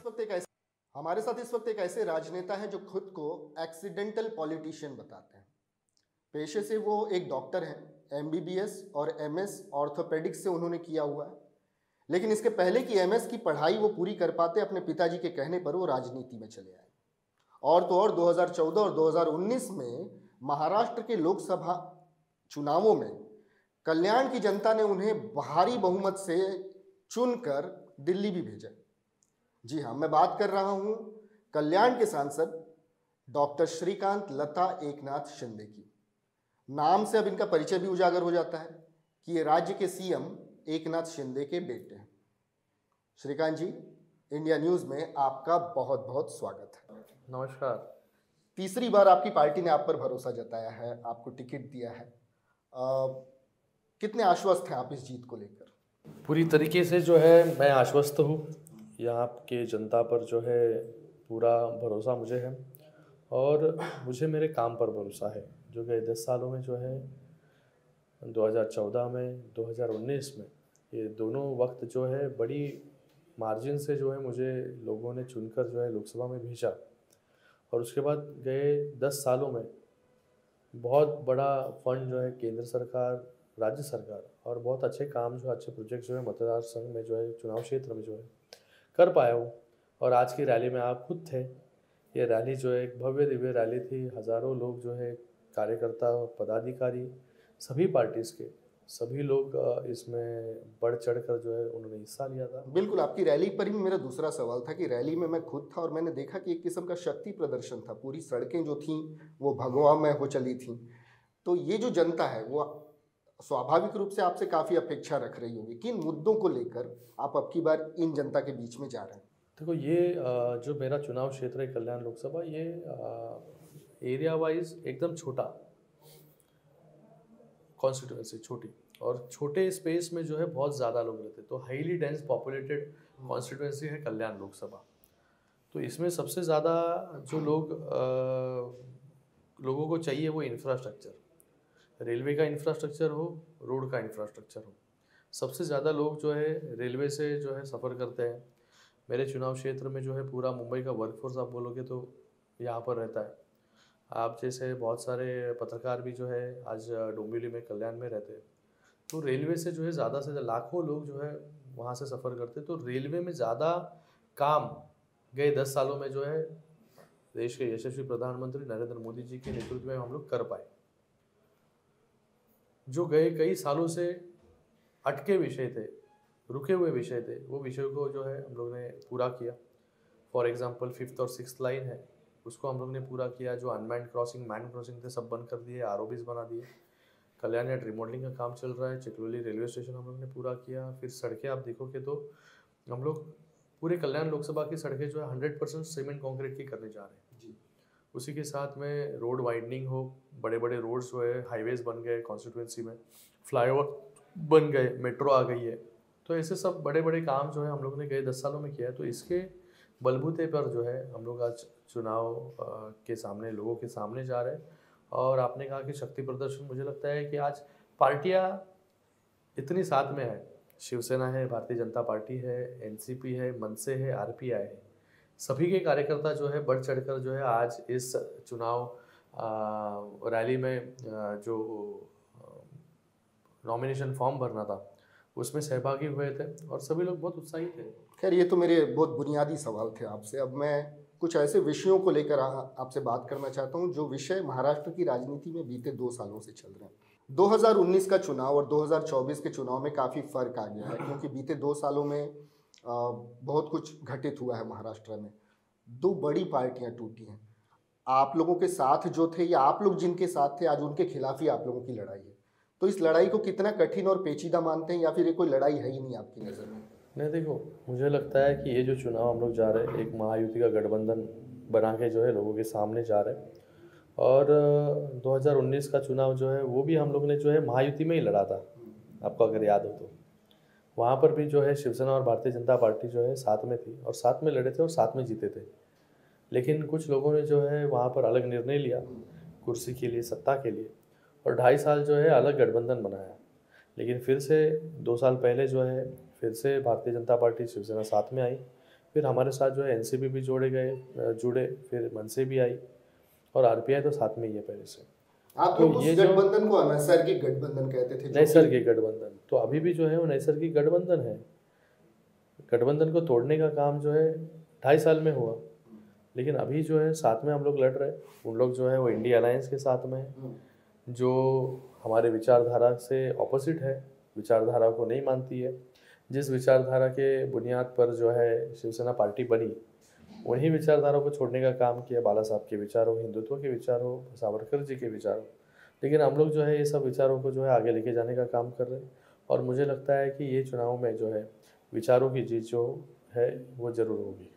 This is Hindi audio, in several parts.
वक्त एक ऐसे हमारे साथ इस वक्त एक ऐसे राजनेता हैं जो खुद को एक्सीडेंटल पॉलिटिशियन बताते हैं। पेशे से वो एक डॉक्टर हैं, एमबीबीएस और एमएस ऑर्थोपेडिक्स से उन्होंने किया हुआ है, लेकिन इसके पहले की एमएस की पढ़ाई वो पूरी कर पाते अपने पिताजी के कहने पर वो राजनीति में चले आए। और तो और 2014 और 2019 में महाराष्ट्र के लोकसभा चुनावों में कल्याण की जनता ने उन्हें भारी बहुमत से चुनकर दिल्ली भी भेजा। जी हाँ, मैं बात कर रहा हूं कल्याण के सांसद डॉक्टर श्रीकांत लता एकनाथ शिंदे की। नाम से अब इनका परिचय भी उजागर हो जाता है कि ये राज्य के सीएम एकनाथ शिंदे के बेटे हैं। श्रीकांत जी, इंडिया न्यूज में आपका बहुत बहुत स्वागत है। नमस्कार। तीसरी बार आपकी पार्टी ने आप पर भरोसा जताया है, आपको टिकट दिया है। कितने आश्वस्त हैं आप इस जीत को लेकर? पूरी तरीके से जो है मैं आश्वस्त हूँ। यहाँ के जनता पर जो है पूरा भरोसा मुझे है और मुझे मेरे काम पर भरोसा है, जो गए 10 सालों में जो है 2014 में 2019 में ये दोनों वक्त जो है बड़ी मार्जिन से जो है मुझे लोगों ने चुनकर जो है लोकसभा में भेजा और उसके बाद गए 10 सालों में बहुत बड़ा फंड जो है केंद्र सरकार, राज्य सरकार और बहुत अच्छे काम जो अच्छे प्रोजेक्ट जो है मतदार संघ में जो है चुनाव क्षेत्र में जो है कर पाया हूँ। और आज की रैली में आप खुद थे। ये रैली जो है एक भव्य दिव्य रैली थी। हज़ारों लोग जो है कार्यकर्ता, पदाधिकारी, सभी पार्टीज़ के सभी लोग इसमें बढ़ चढ़कर जो है उन्होंने हिस्सा लिया था। बिल्कुल, आपकी रैली पर ही मेरा दूसरा सवाल था कि रैली में मैं खुद था और मैंने देखा कि एक किस्म का शक्ति प्रदर्शन था। पूरी सड़कें जो थीं वो भगवामय हो चली थीं। तो ये जो जनता है वो स्वाभाविक रूप से आपसे काफ़ी अपेक्षा रख रही होगी। किन मुद्दों को लेकर आप अब की बार इन जनता के बीच में जा रहे हैं? देखो, ये जो मेरा चुनाव क्षेत्र है कल्याण लोकसभा, ये एरिया वाइज एकदम छोटा कॉन्स्टिट्यूएंसी, छोटी और छोटे स्पेस में जो है बहुत ज़्यादा लोग रहते, तो हाईली डेंस पॉपुलेटेड कॉन्स्टिट्यूएंसी है कल्याण लोकसभा। तो इसमें सबसे ज़्यादा जो लोगों को चाहिए वो इंफ्रास्ट्रक्चर, रेलवे का इंफ्रास्ट्रक्चर हो, रोड का इंफ्रास्ट्रक्चर हो। सबसे ज़्यादा लोग जो है रेलवे से जो है सफ़र करते हैं। मेरे चुनाव क्षेत्र में जो है पूरा मुंबई का वर्कफोर्स आप बोलोगे तो यहाँ पर रहता है। आप जैसे बहुत सारे पत्रकार भी जो है आज डोंबिवली में, कल्याण में रहते हैं। तो रेलवे से जो है ज़्यादा से लाखों लोग जो है वहाँ से सफ़र करते हैं। तो रेलवे में ज़्यादा काम गए 10 सालों में जो है देश के यशस्वी प्रधानमंत्री नरेंद्र मोदी जी के नेतृत्व में हम लोग कर पाए। जो गए कई सालों से अटके विषय थे, रुके हुए विषय थे, वो विषय को जो है हम लोग ने पूरा किया। फॉर एग्जांपल 5th और 6th लाइन है, उसको हम लोग ने पूरा किया। जो अनमैन्ड क्रॉसिंग, मैन क्रॉसिंग थे सब बंद कर दिए, आरओबीज बना दिए। कल्याण यार्ड रिमॉडलिंग का काम चल रहा है। चिकलोली रेलवे स्टेशन हम लोग ने पूरा किया। फिर सड़कें आप देखोगे तो हम लोग पूरे कल्याण लोकसभा की सड़कें जो है 100% सीमेंट कॉन्क्रीट की करने जा रहे हैं जी। उसी के साथ में रोड वाइडनिंग हो, बड़े बड़े रोड्स जो है, हाईवेज बन गए कॉन्स्टिट्यूएंसी में, फ्लाईओवर बन गए, मेट्रो आ गई है। तो ऐसे सब बड़े बड़े काम जो है हम लोग ने गए 10 सालों में किया है। तो इसके बलबूते पर जो है हम लोग आज चुनाव के सामने, लोगों के सामने जा रहे हैं। और आपने कहा कि शक्ति प्रदर्शन, मुझे लगता है कि आज पार्टियां इतनी साथ में है। शिवसेना है, भारतीय जनता पार्टी है, एनसीपी है, मनसे है, आरपीआई है। सभी के कार्यकर्ता जो है बढ़ चढ़कर जो है आज इस चुनाव रैली में जो नॉमिनेशन फॉर्म भरना था उसमें सहभागी हुए थे और सभी लोग बहुत उत्साहित थे। खैर, ये तो मेरे बहुत बुनियादी सवाल थे आपसे। अब मैं कुछ ऐसे विषयों को लेकर आपसे बात करना चाहता हूं जो विषय महाराष्ट्र की राजनीति में बीते 2 सालों से चल रहे हैं। 2019 का चुनाव और 2024 के चुनाव में काफ़ी फर्क आ गया है, क्योंकि बीते 2 सालों में बहुत कुछ घटित हुआ है महाराष्ट्र में। 2 बड़ी पार्टियां टूटी हैं। आप लोगों के साथ जो थे या आप लोग जिनके साथ थे, आज उनके खिलाफ ही आप लोगों की लड़ाई है। तो इस लड़ाई को कितना कठिन और पेचीदा मानते हैं, या फिर ये कोई लड़ाई है ही नहीं आपकी नज़र में? नहीं, देखो, मुझे लगता है कि ये जो चुनाव हम लोग जा रहे हैं, एक महायुति का गठबंधन बना के जो है लोगों के सामने जा रहे हैं। और 2019 का चुनाव जो है वो भी हम लोग ने जो है महायुति में ही लड़ा था, आपको अगर याद हो तो। वहाँ पर भी जो है शिवसेना और भारतीय जनता पार्टी जो है साथ में थी और साथ में लड़े थे और साथ में जीते थे। लेकिन कुछ लोगों ने जो है वहाँ पर अलग निर्णय लिया कुर्सी के लिए, सत्ता के लिए, और 2.5 साल जो है अलग गठबंधन बनाया। लेकिन फिर से 2 साल पहले जो है फिर से भारतीय जनता पार्टी, शिवसेना साथ में आई। फिर हमारे साथ जो है एनसीपी भी जुड़े, फिर मनसे भी आई, और आरपीआई तो साथ में ही है पहले से। आप लोग उस गठबंधन को नैसर्गिक गठबंधन कहते थे। नैसर्गिक गठबंधन तो अभी भी जो है वो नैसर्गिक गठबंधन है। गठबंधन को तोड़ने का काम जो है 2.5 साल में हुआ, लेकिन अभी जो है साथ में हम लोग लड़ रहे हैं। उन लोग जो है वो इंडिया अलायंस के साथ में है, जो हमारे विचारधारा से ऑपोजिट है, विचारधारा को नहीं मानती है। जिस विचारधारा के बुनियाद पर जो है शिवसेना पार्टी बनी, वही विचारधारा को छोड़ने का काम किया। बाला साहब के विचार हो, हिंदुत्व के विचार हो, सावरकर जी के विचार हो, लेकिन हम लोग जो है ये सब विचारों को जो है आगे लेके जाने का काम कर रहे हैं। और मुझे लगता है कि ये चुनाव में जो है विचारों की जीत जो है वो जरूर होगी।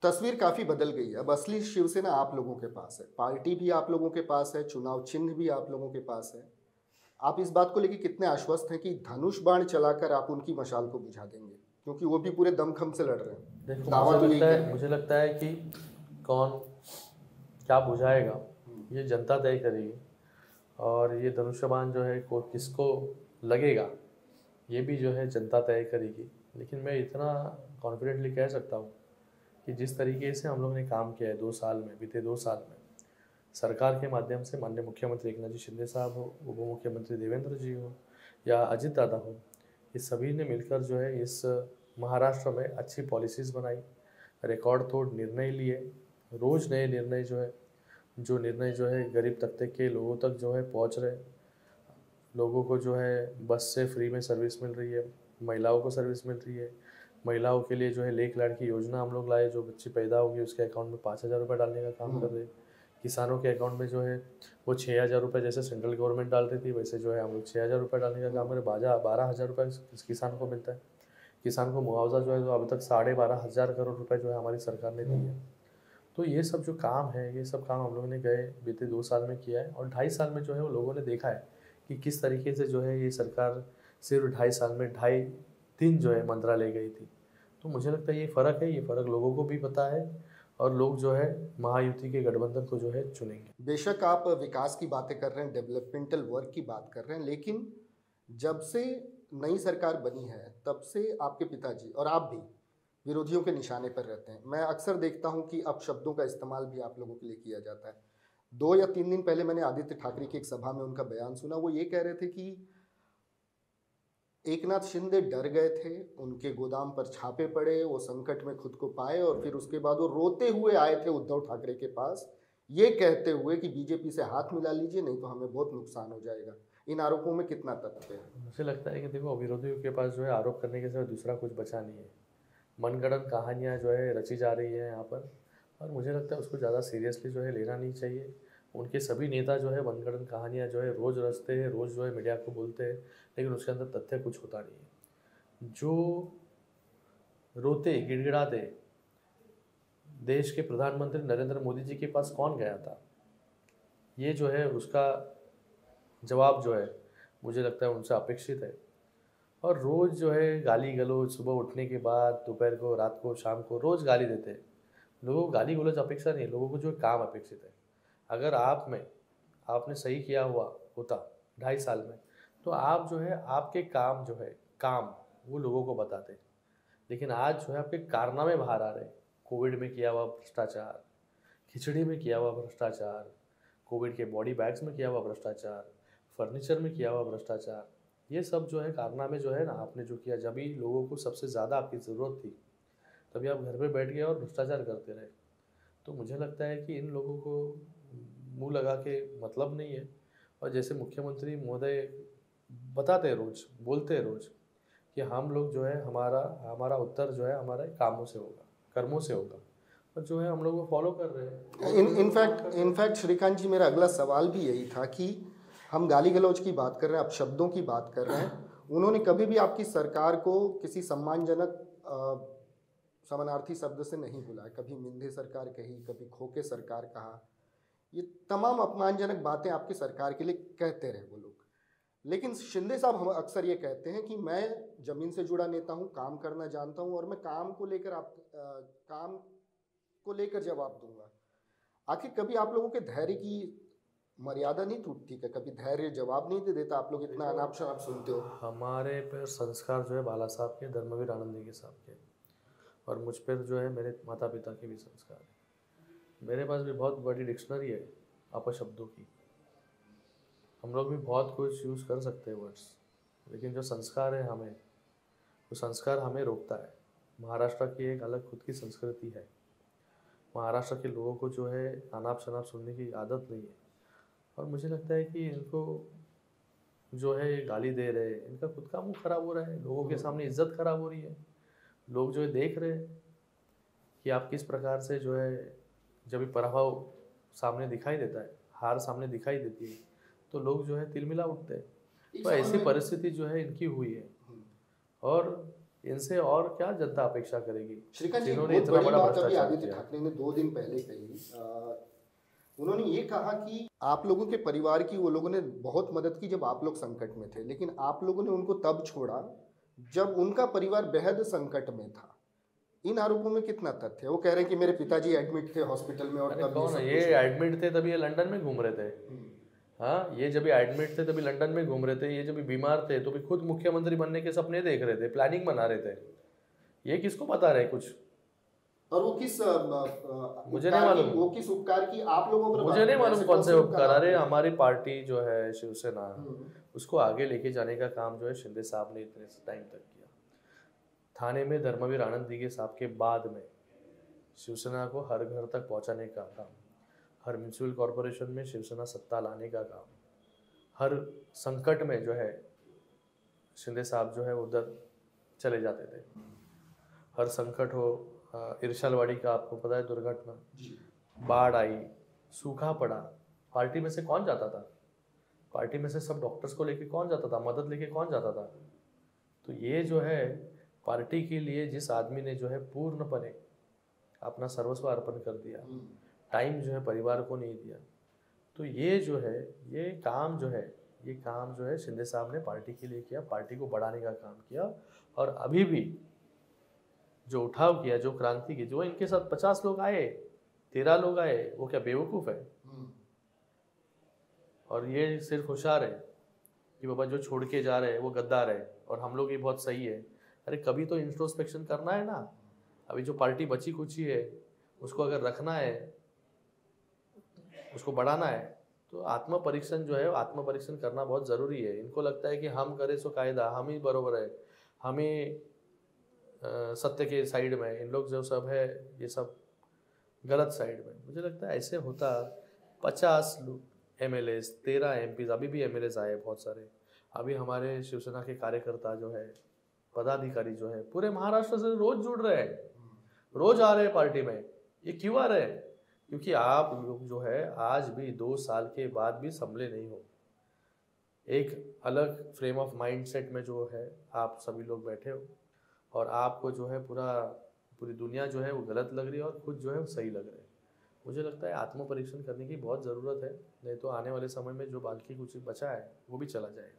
तस्वीर काफी बदल गई है। अब असली शिवसेना आप लोगों के पास है, पार्टी भी आप लोगों के पास है, चुनाव चिन्ह भी आप लोगों के पास है। आप इस बात को लेकर कितने आश्वस्त हैं कि धनुष बाण चलाकर आप उनकी मशाल को बुझा देंगे, क्योंकि वो भी पूरे दमखम से लड़ रहे हैं। देखो, मुझे लगता है कि कौन क्या बुझाएगा ये जनता तय करेगी, और ये धनुष्यबाण जो है को किसको लगेगा ये भी जो है जनता तय करेगी। लेकिन मैं इतना कॉन्फिडेंटली कह सकता हूँ कि जिस तरीके से हम लोग ने काम किया है 2 साल में, बीते 2 साल में, सरकार के माध्यम से माननीय मुख्यमंत्री एकनाथ जी शिंदे साहब हो, उप मुख्यमंत्री देवेंद्र जी हो या अजित दादा हो, ये सभी ने मिलकर जो है इस महाराष्ट्र में अच्छी पॉलिसीज़ बनाई, रिकॉर्ड तोड़ निर्णय लिए। रोज़ नए निर्णय जो है गरीब तबके के लोगों तक जो है पहुंच रहे। लोगों को जो है बस से फ्री में सर्विस मिल रही है, महिलाओं को सर्विस मिल रही है। महिलाओं के लिए जो है लेक लाड़ की योजना हम लोग लाए, जो बच्ची पैदा होगी उसके अकाउंट में 5,000 रुपये डालने का काम कर रहे हैं। किसानों के अकाउंट में जो है वो 6,000 रुपये जैसे सेंट्रल गवर्नमेंट डालती थी, वैसे जो है हम लोग 6,000 रुपये डालने का काम करें। 12,000 रुपये किसान को मिलता है। किसान को मुआवजा जो है तो अभी तक 12,500 करोड़ रुपये जो है हमारी सरकार ने दी है। तो ये सब जो काम है, ये सब काम हम लोगों ने गए बीते 2 साल में किया है, और 2.5 साल में जो है वो लोगों ने देखा है कि किस तरीके से जो है ये सरकार सिर्फ 2.5 साल में 2.5 दिन जो है मंत्रालय गई थी। तो मुझे लगता है ये फ़र्क है, ये फ़र्क लोगों को भी पता है, और लोग जो है महायुति के गठबंधन को जो है चुनेंगे। बेशक आप विकास की बातें कर रहे हैं, डेवलपमेंटल वर्क की बात कर रहे हैं, लेकिन जब से नई सरकार बनी है तब से आपके पिताजी और आप भी विरोधियों के निशाने पर रहते हैं। मैं अक्सर देखता हूं कि अपशब्दों का इस्तेमाल भी आप लोगों के लिए किया जाता है। 2 या 3 दिन पहले मैंने आदित्य ठाकरे की एक सभा में उनका बयान सुना। वो ये कह रहे थे कि एकनाथ शिंदे डर गए थे, उनके गोदाम पर छापे पड़े, वो संकट में खुद को पाए, और फिर उसके बाद वो रोते हुए आए थे उद्धव ठाकरे के पास, ये कहते हुए कि बीजेपी से हाथ मिला लीजिए नहीं तो हमें बहुत नुकसान हो जाएगा। इन आरोपों में कितना तथ्य है? मुझे लगता है कि देखो, विरोधियों के पास जो है आरोप करने के सिवा दूसरा कुछ बचा नहीं है। मनगढ़ंत कहानियाँ जो है रची जा रही है यहाँ पर, और मुझे लगता है उसको ज़्यादा सीरियसली जो है लेना नहीं चाहिए। उनके सभी नेता जो है मनगढ़ंत कहानियाँ जो है रोज़ रचते हैं, रोज़ जो है मीडिया को बोलते हैं, लेकिन उसके अंदर तथ्य कुछ होता नहीं है। जो रोते गिड़गिड़ाते देश के प्रधानमंत्री नरेंद्र मोदी जी के पास कौन गया था, ये जो है उसका जवाब जो है मुझे लगता है उनसे अपेक्षित है। और रोज़ जो है गाली गलौज, सुबह उठने के बाद, दोपहर को, रात को, शाम को रोज़ गाली देते हैं। लोगों को गाली गलौज अपेक्षा नहीं है, लोगों को जो काम अपेक्षित है। अगर आपने सही किया हुआ होता 2.5 साल में, तो आप जो है आपके काम जो है वो लोगों को बताते। लेकिन आज जो है आपके कारनामे बाहर आ रहे हैं। कोविड में किया हुआ भ्रष्टाचार, खिचड़ी में किया हुआ भ्रष्टाचार, कोविड के बॉडी बैग्स में किया हुआ भ्रष्टाचार, फर्नीचर में किया हुआ भ्रष्टाचार, ये सब जो है कारनामे जो है ना आपने जो किया, जब भी लोगों को सबसे ज़्यादा आपकी ज़रूरत थी तभी आप घर पे बैठ गए और भ्रष्टाचार करते रहे। तो मुझे लगता है कि इन लोगों को मुंह लगा के मतलब नहीं है। और जैसे मुख्यमंत्री महोदय बताते हैं रोज़, बोलते हैं रोज़ कि हम लोग जो है हमारा उत्तर जो है हमारे कामों से होगा, कर्मों से होगा, और जो है हम लोग वो फॉलो कर रहे हैं। इनफैक्ट श्रीकांत जी, मेरा अगला सवाल भी यही था कि हम गाली गलौज की बात कर रहे हैं, अपशब्दों की बात कर रहे हैं। उन्होंने कभी भी आपकी सरकार को किसी सम्मानजनक समानार्थी शब्द से नहीं बुलाया। कभी मिंधे सरकार कही, कभी खोके सरकार कहा। ये तमाम अपमानजनक बातें आपकी सरकार के लिए कहते रहे वो लोग। लेकिन शिंदे साहब हम अक्सर ये कहते हैं कि मैं जमीन से जुड़ा नेता हूँ, काम करना जानता हूँ, और मैं काम को लेकर जवाब दूंगा। आखिर कभी आप लोगों के धैर्य की मर्यादा नहीं टूटती क्या? कभी धैर्य जवाब नहीं दे देता? आप लोग इतना अनाप शनाप सुनते हो। हमारे पर संस्कार जो है बाला साहब के, धर्मवीर आनंद जी के साहब के, और मुझ पर जो है मेरे माता पिता के भी संस्कार है। मेरे पास भी बहुत बड़ी डिक्शनरी है अपशब्दों की। हम लोग भी बहुत कुछ यूज़ कर सकते हैं वर्ड्स, लेकिन जो संस्कार है हमें, वो संस्कार हमें रोकता है। महाराष्ट्र की एक अलग खुद की संस्कृति है। महाराष्ट्र के लोगों को जो है अनाप शनाप सुनने की आदत नहीं है, और मुझे लगता है कि इनको जो है ये गाली दे रहे हैं, इनका खुद का मुंह खराब हो रहा है, लोगों के सामने इज्जत खराब हो रही है। लोग जो है देख रहे हैं कि आप किस प्रकार से जो है, जब ये पराभव सामने दिखाई देता है, हार सामने दिखाई देती है, तो लोग जो है तिलमिला उठते हैं। तो ऐसी परिस्थिति जो है इनकी हुई है, और इनसे और क्या जनता अपेक्षा करेगी। श्रीकांत जी, जिन्होंने बहुत इतना बड़ी बड़ा बात अभी भ्रष्टाचार आदित्य किया। ठाकरे ने 2 दिन पहले कही। उन्होंने ये कहा कि आप लोगों के परिवार की वो लोगों ने बहुत मदद की जब आप लोग संकट में थे, लेकिन आप लोगों ने उनको तब छोड़ा जब उनका परिवार बेहद संकट में था। इन आरोपों में कितना तथ्य है? वो कह रहे हैं कि मेरे पिताजी एडमिट थे हॉस्पिटल में और अरे तब कौन सब है कुछ ये हुआ। एडमिट थे तभी ये लंदन में घूम रहे थे। हाँ, ये जब एडमिट थे तभी लंदन में घूम रहे थे। ये जब बीमार थे तो भी खुद मुख्यमंत्री बनने के सपने देख रहे थे, प्लानिंग बना रहे थे। ये किसको बता रहे कुछ? और वो किस मुझे नहीं मालूम। वो किस उपकार की आप लोगों पर मुझे नहीं मालूम कौन से उपकार। अरे आप हमारी पार्टी जो है शिवसेना, उसको आगे लेके जाने का काम जो है शिंदे साहब ने इतने टाइम तक किया। थाने में धर्मवीर आनंद दिघे साहब के बाद में शिवसेना को हर घर तक पहुंचाने का काम, हर म्यूनसिपल कॉरपोरेशन में शिवसेना सत्ता लाने का काम, हर संकट में जो है शिंदे साहब जो है उधर चले जाते थे। हर संकट हो, इरशालवाड़ी का आपको पता है दुर्घटना, बाढ़ आई, सूखा पड़ा, पार्टी में से कौन जाता था? पार्टी में से सब डॉक्टर्स को लेके कौन जाता था? मदद लेके कौन जाता था? तो ये जो है पार्टी के लिए जिस आदमी ने जो है पूर्णपणे अपना सर्वस्व अर्पण कर दिया, टाइम जो है परिवार को नहीं दिया, तो ये जो है ये काम जो है शिंदे साहब ने पार्टी के लिए किया, पार्टी को बढ़ाने का काम किया। और अभी भी जो उठाव किया, जो क्रांति की, जो इनके साथ 50 लोग आए, 13 लोग आए, वो क्या बेवकूफ़ है? और ये सिर्फ होशियार है कि बाबा जो छोड़ के जा रहे हैं वो गद्दार है और हम लोग ये बहुत सही है। अरे कभी तो इंट्रोस्पेक्शन करना है ना। अभी जो पार्टी बची कुची है उसको अगर रखना है, उसको बढ़ाना है, तो आत्म परीक्षण जो है, आत्म परीक्षण करना बहुत ज़रूरी है। इनको लगता है कि हम करें सो कायदा, हम ही बरोबर है, हम ही सत्य के साइड में, इन लोग जो सब है ये सब गलत साइड में। मुझे लगता है ऐसे होता 50 MLAs, 13 MPs, अभी भी MLAs आए बहुत सारे। अभी हमारे शिवसेना के कार्यकर्ता जो है, पदाधिकारी जो है, पूरे महाराष्ट्र से रोज जुड़ रहे हैं, रोज आ रहे हैं पार्टी में। ये क्यों आ रहे हैं? क्योंकि आप लोग जो है आज भी 2 साल के बाद भी संभले नहीं हो। एक अलग फ्रेम ऑफ माइंड सेट में जो है आप सभी लोग बैठे हो, और आपको जो है पूरी दुनिया जो है वो गलत लग रही है और खुद जो है वो सही लग रहे हैं। मुझे लगता है आत्म परीक्षण करने की बहुत ज़रूरत है, नहीं तो आने वाले समय में जो बाकी कुछ बचा है वो भी चला जाएगा।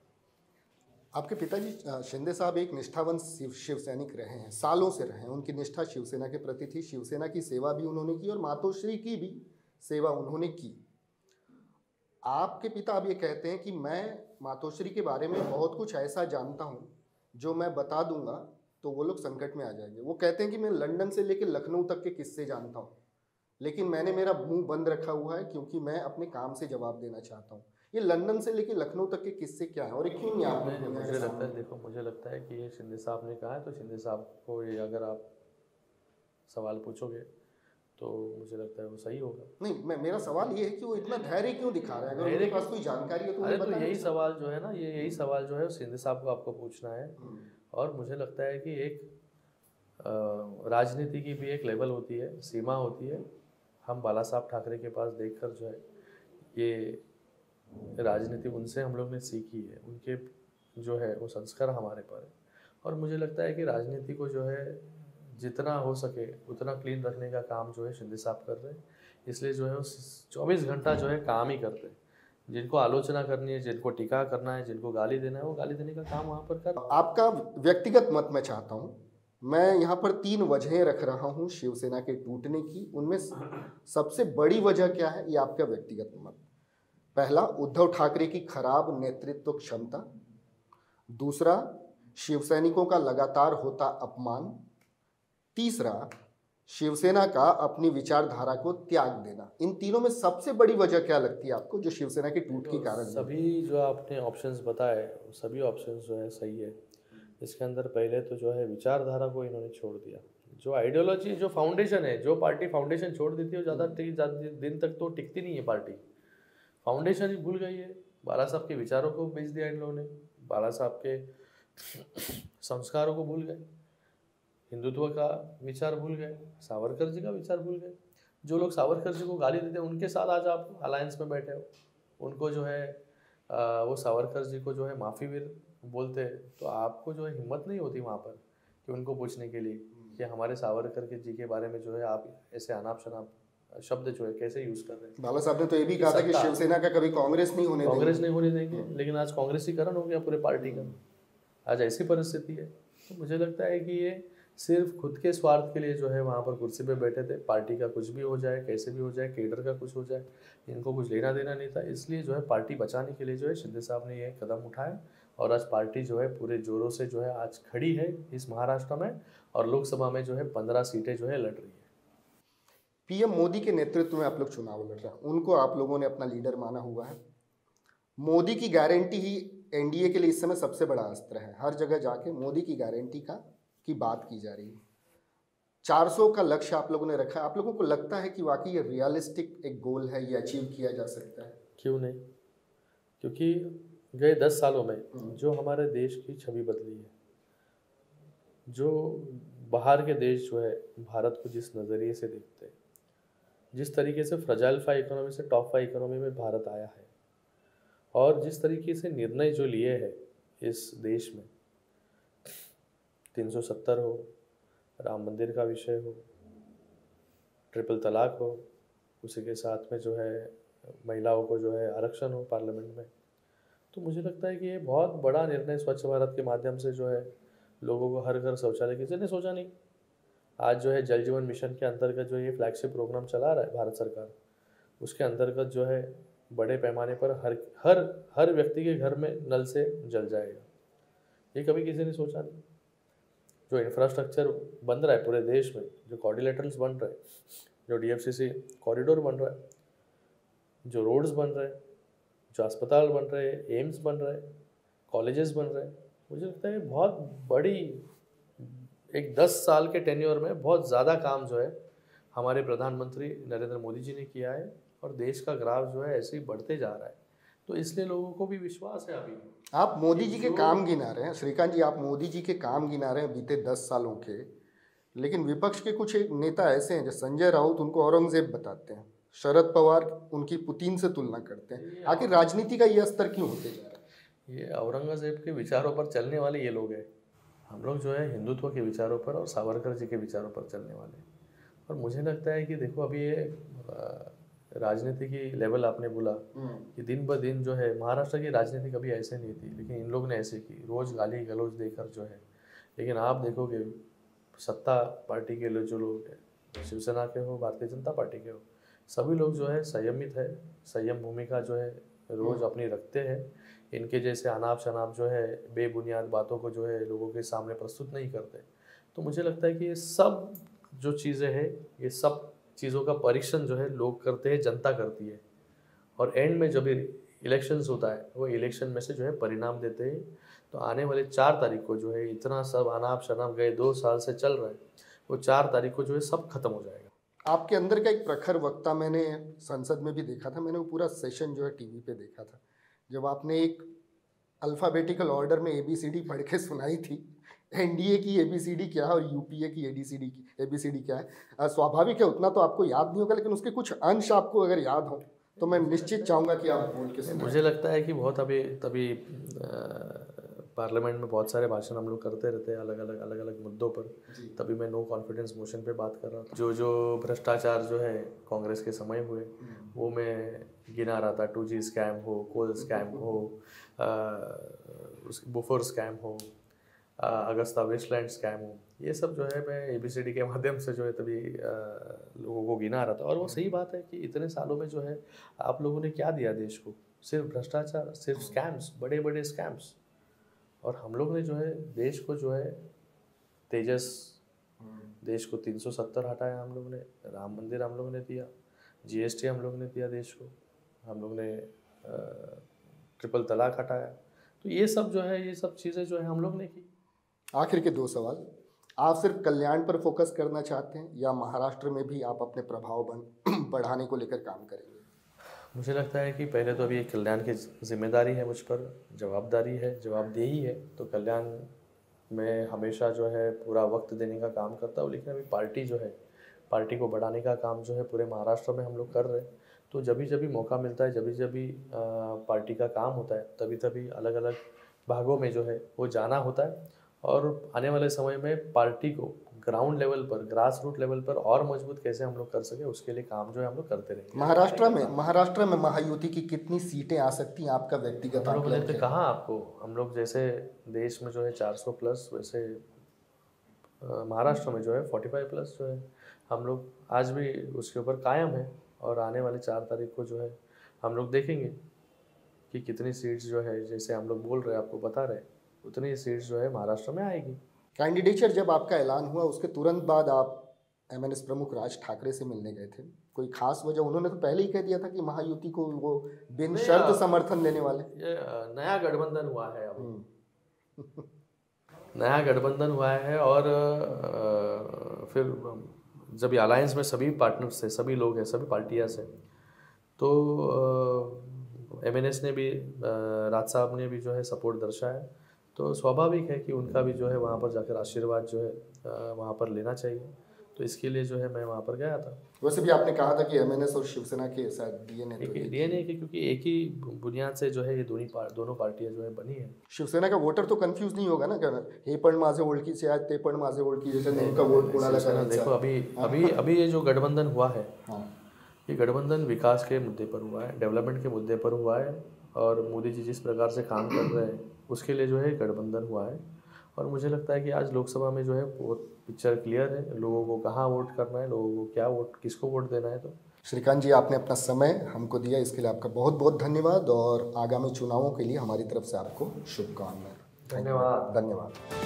आपके पिताजी शिंदे साहब एक निष्ठावान शिव सैनिक रहे हैं, सालों से रहे हैं। उनकी निष्ठा शिवसेना के प्रति थी, शिवसेना की सेवा भी उन्होंने की और मातोश्री की भी सेवा उन्होंने की। आपके पिता अब ये कहते हैं कि मैं मातोश्री के बारे में बहुत कुछ ऐसा जानता हूँ जो मैं बता दूंगा तो वो लोग संकट में आ जाएंगे। वो कहते हैं कि मैं लंदन से लेकर लखनऊ तक के किस्से जानता हूँ, लेकिन मैंने मेरा मुंह बंद रखा हुआ है क्योंकि मैं अपने काम से जवाब देना चाहता हूँ। ये लंदन से लेकर लखनऊ तक के किस्से क्या हैं और ये क्यों नहीं आप? मुझे लगता है, देखो मुझे लगता है कि ये शिंदे साहब ने कहा है, तो शिंदे साहब को ये अगर आप सवाल पूछोगे तो मुझे लगता है वो सही होगा। नहीं, मेरा सवाल ये है कि वो इतना धैर्य क्यों दिखा रहे हैं? अगर उनके पास कोई जानकारी है तो अरे तो यही सवाल जो है ना, यही सवाल जो है शिंदे साहब को आपको पूछना है। और मुझे लगता है कि एक राजनीति की भी एक लेवल होती है, सीमा होती है। हम बाला साहब ठाकरे के पास देखकर जो है ये राजनीति उनसे हम लोग ने सीखी है, उनके जो है वो संस्कार हमारे पर है। और मुझे लगता है कि राजनीति को जो है जितना हो सके उतना क्लीन रखने का काम जो है शिंदे साहब कर रहे हैं। इसलिए जो है वो 24 घंटा जो है काम ही करते हैं। जिनको आलोचना करनी है, जिनको टीका करना है, जिनको गाली देना है, वो गाली देने का काम वहाँ पर कर। आपका व्यक्तिगत मत मैं चाहता हूँ। मैं यहाँ पर 3 वजहें रख रहा हूँ शिवसेना के टूटने की। उनमें सबसे बड़ी वजह क्या है, ये आपका व्यक्तिगत मत। पहला, उद्धव ठाकरे की खराब नेतृत्व क्षमता। दूसरा, शिवसैनिकों का लगातार होता अपमान। तीसरा, शिवसेना का अपनी विचारधारा को त्याग देना। इन तीनों में सबसे बड़ी वजह क्या लगती है आपको जो शिवसेना के टूट के कारण है? सभी जो आपने ऑप्शंस बताए सभी ऑप्शंस जो है सही है। इसके अंदर पहले तो जो है विचारधारा को इन्होंने छोड़ दिया। जो आइडियोलॉजी जो फाउंडेशन है, जो पार्टी फाउंडेशन छोड़ देती है वो ज़्यादा दिन तक तो टिकती नहीं है पार्टी। फाउंडेशन ही भूल गई है। बाला साहब के विचारों को बेच दिया इन लोगों ने, बाला साहब के संस्कारों को भूल गए, हिंदुत्व का विचार भूल गए, सावरकर जी का विचार भूल गए। जो लोग सावरकर जी को गाली देते हैं उनके साथ आज आप अलायंस में बैठे हो। उनको जो है वो सावरकर जी को जो है माफ़ीवीर बोलते हैं, तो आपको जो है हिम्मत नहीं होती वहाँ पर कि उनको पूछने के लिए कि हमारे सावरकर के जी के बारे में जो है आप ऐसे अनाप शनाप शब्द जो है कैसे यूज़ कर रहे हैं। बाला साहब ने तो ये भी कहा था कि शिवसेना का कभी कांग्रेस नहीं होने देंगे, लेकिन आज कांग्रेसीकरण हो गया पूरे पार्टी का। आज ऐसी परिस्थिति है। तो मुझे लगता है कि ये सिर्फ खुद के स्वार्थ के लिए जो है वहाँ पर कुर्सी पे बैठे थे। पार्टी का कुछ भी हो जाए, कैसे भी हो जाए, केडर का कुछ हो जाए, इनको कुछ लेना देना नहीं था। इसलिए जो है पार्टी बचाने के लिए जो है शिंदे साहब ने ये कदम उठाया और आज पार्टी जो है पूरे जोरों से जो है आज खड़ी है इस महाराष्ट्र में और लोकसभा में जो है 15 सीटें जो है लड़ रही है। पीएम मोदी के नेतृत्व में आप लोग चुनाव लड़ रहे हैं, उनको आप लोगों ने अपना लीडर माना हुआ है। मोदी की गारंटी ही एनडीए के लिए इस समय सबसे बड़ा अस्त्र है। हर जगह जाके मोदी की गारंटी की बात की जा रही है। 400 का लक्ष्य आप लोगों ने रखा है। आप लोगों को लगता है कि वाकई ये रियलिस्टिक एक गोल है, ये अचीव किया जा सकता है? क्यों नहीं, क्योंकि गए 10 सालों में जो हमारे देश की छवि बदली है, जो बाहर के देश जो है भारत को जिस नज़रिए से देखते हैं, जिस तरीके से फ्रजाइल 5 इकोनॉमी से टॉप 5 इकोनॉमी में भारत आया है और जिस तरीके से निर्णय जो लिए हैं इस देश में, 370 हो, राम मंदिर का विषय हो, ट्रिपल तलाक हो, उसी के साथ में जो है महिलाओं को जो है आरक्षण हो पार्लियामेंट में, तो मुझे लगता है कि ये बहुत बड़ा निर्णय स्वच्छ भारत के माध्यम से जो है लोगों को हर घर शौचालय, किसी ने सोचा नहीं। आज जो है जल जीवन मिशन के अंतर्गत जो ये फ्लैगशिप प्रोग्राम चला रहा है भारत सरकार, उसके अंतर्गत जो है बड़े पैमाने पर हर व्यक्ति के घर में नल से जल जाएगा। ये कभी किसी ने सोचा नहीं। जो इंफ्रास्ट्रक्चर बन रहा है पूरे देश में, जो क्वाड्रिलेटरल्स बन रहे हैं, जो डीएफसीसी कॉरिडोर बन रहा है, जो रोड्स बन रहे हैं, जो अस्पताल बन रहे हैं, एम्स बन रहे हैं, कॉलेजेस बन रहे हैं, मुझे लगता है बहुत बड़ी एक 10 साल के टेन्योर में बहुत ज़्यादा काम जो है हमारे प्रधानमंत्री नरेंद्र मोदी जी ने किया है और देश का ग्राफ जो है ऐसे ही बढ़ते जा रहा है। तो इसलिए लोगों को भी विश्वास है। अभी आप मोदी जी के काम गिना रहे हैं श्रीकांत जी, आप मोदी जी के काम गिना रहे हैं बीते 10 सालों के, लेकिन विपक्ष के कुछ नेता ऐसे हैं जो संजय राउत उनको औरंगजेब बताते हैं, शरद पवार उनकी पुतिन से तुलना करते हैं। आखिर राजनीति का ये स्तर क्यों होते जा रहा है? ये औरंगजेब के विचारों पर चलने वाले ये लोग हैं। हम लोग जो है हिंदुत्व के विचारों पर और सावरकर जी के विचारों पर चलने वाले। और मुझे लगता है कि देखो अभी ये राजनीति की लेवल आपने बोला कि दिन ब दिन जो है महाराष्ट्र की राजनीति कभी ऐसे नहीं थी, लेकिन इन लोग ने ऐसे की, रोज़ गाली गलौज देकर जो है। लेकिन आप देखोगे सत्ता पार्टी के जो लोग हैं, शिवसेना के हो, भारतीय जनता पार्टी के हो, सभी लोग जो है संयमित है, संयम भूमिका जो है रोज़ अपनी रखते हैं। इनके जैसे अनाप शनाप जो है बेबुनियाद बातों को जो है लोगों के सामने प्रस्तुत नहीं करते। तो मुझे लगता है कि ये सब जो चीज़ें हैं, ये सब चीज़ों का परीक्षण जो है लोग करते हैं, जनता करती है, और एंड में जब इलेक्शंस होता है वो इलेक्शन में से जो है परिणाम देते हैं। तो आने वाले 4 तारीख को जो है इतना सब अनाप शनाप गए 2 साल से चल रहा है, वो 4 तारीख को जो है सब खत्म हो जाएगा। आपके अंदर का एक प्रखर वक्ता मैंने संसद में भी देखा था, मैंने वो पूरा सेशन जो है टीवी पे देखा था, जब आपने एक अल्फ़ाबेटिकल ऑर्डर में ABCD पढ़ के सुनाई थी। एनडीए की ABCD क्या है और यूपीए की ABCD क्या है, स्वाभाविक है उतना तो आपको याद नहीं होगा, लेकिन उसके कुछ अंश आपको अगर याद हो तो मैं निश्चित चाहूँगा कि आप बोल के सुनाएं। मुझे लगता है कि बहुत तभी पार्लियामेंट में बहुत सारे भाषण हम लोग करते रहते हैं अलग अलग मुद्दों पर। तभी मैं नो कॉन्फिडेंस मोशन पे बात कर रहा था। जो भ्रष्टाचार जो है कांग्रेस के समय हुए वो मैं गिना रहा था। 2G स्कैम हो, कोल स्कैम हो, बुफर स्कैम हो, अगस्ता वेस्टलैंड स्कैम हो, ये सब जो है मैं ABCD के माध्यम से जो है तभी लोगों को गिना रहा था। और वो सही बात है कि इतने सालों में जो है आप लोगों ने क्या दिया देश को? सिर्फ भ्रष्टाचार, सिर्फ स्कैम्स, बड़े बड़े स्कैम्स। और हम लोग ने जो है देश को जो है तेजस देश को 370 हटाया हम लोग ने, राम मंदिर हम लोग ने दिया, GST हम लोग ने दिया देश को, हम लोग ने ट्रिपल तलाक हटाया। तो ये सब जो है, ये सब चीज़ें जो है हम लोग ने की। आखिर के 2 सवाल, आप सिर्फ कल्याण पर फोकस करना चाहते हैं या महाराष्ट्र में भी आप अपने प्रभाव बढ़ाने को लेकर काम करेंगे? मुझे लगता है कि पहले तो अभी एक कल्याण की जिम्मेदारी है मुझ पर, जवाबदारी है, जवाबदेही है, तो कल्याण में हमेशा जो है पूरा वक्त देने का काम करता हूँ। लेकिन अभी पार्टी जो है, पार्टी को बढ़ाने का काम जो है पूरे महाराष्ट्र में हम लोग कर रहे हैं। तो जब भी मौका मिलता है, जब भी पार्टी का काम होता है, तभी अलग अलग भागों में जो है वो जाना होता है। और आने वाले समय में पार्टी को ग्राउंड लेवल पर, ग्रास रूट लेवल पर और मजबूत कैसे हम लोग कर सके, उसके लिए काम जो है हम लोग करते रहेंगे। महाराष्ट्र में महायुति की कितनी सीटें आ सकती हैं, आपका व्यक्तिगत हम लोगों ने तो कहा आपको, हम लोग जैसे देश में जो है 400 प्लस, वैसे महाराष्ट्र में जो है 45 प्लस जो है हम लोग आज भी उसके ऊपर कायम है। और आने वाले 4 तारीख को जो है हम लोग देखेंगे कि कितनी सीट्स जो है, जैसे हम लोग बोल रहे हैं, आपको बता रहे हैं, उतनी सीट्स जो है महाराष्ट्र में आएगी। कैंडिडेचर जब आपका ऐलान हुआ उसके तुरंत बाद आप MNS प्रमुख राज ठाकरे से मिलने गए थे, कोई खास वजह? उन्होंने तो पहले ही कह दिया था कि महायुति को वो बिन शर्त समर्थन देने वाले। ये नया गठबंधन हुआ है अब नया गठबंधन हुआ है। और फिर जब अलायंस में सभी पार्टनर्स थे, सभी लोग हैं, सभी पार्टियाँ हैं, तो MNS ने भी, राज साहब ने भी जो है सपोर्ट दर्शाया। तो स्वाभाविक है कि उनका भी जो है वहाँ पर जाकर आशीर्वाद जो है वहाँ पर लेना चाहिए। तो इसके लिए जो है मैं वहाँ पर गया था। वैसे भी आपने कहा था कि MNS और शिवसेना के साथ DNA के, क्योंकि एक ही बुनियाद से जो है ये दोनों पार्टियां जो है बनी है। शिवसेना का वोटर तो कंफ्यूज नहीं होगा ना, हे पण माझे ओळखी से आज ते पण माझे ओळखी, जैसे नेमका वोट कोणाला करायचा? देखो अभी ये जो गठबंधन हुआ है, ये गठबंधन विकास के मुद्दे पर हुआ है, डेवलपमेंट के मुद्दे पर हुआ है। और मोदी जी जिस प्रकार से काम कर रहे हैं उसके लिए जो है गठबंधन हुआ है। और मुझे लगता है कि आज लोकसभा में जो है वो पिक्चर क्लियर है, लोगों को कहाँ वोट करना है, लोगों को क्या वोट, किसको वोट देना है। तो श्रीकांत जी, आपने अपना समय हमको दिया, इसके लिए आपका बहुत बहुत धन्यवाद। और आगामी चुनावों के लिए हमारी तरफ से आपको शुभकामनाएं। धन्यवाद। धन्यवाद।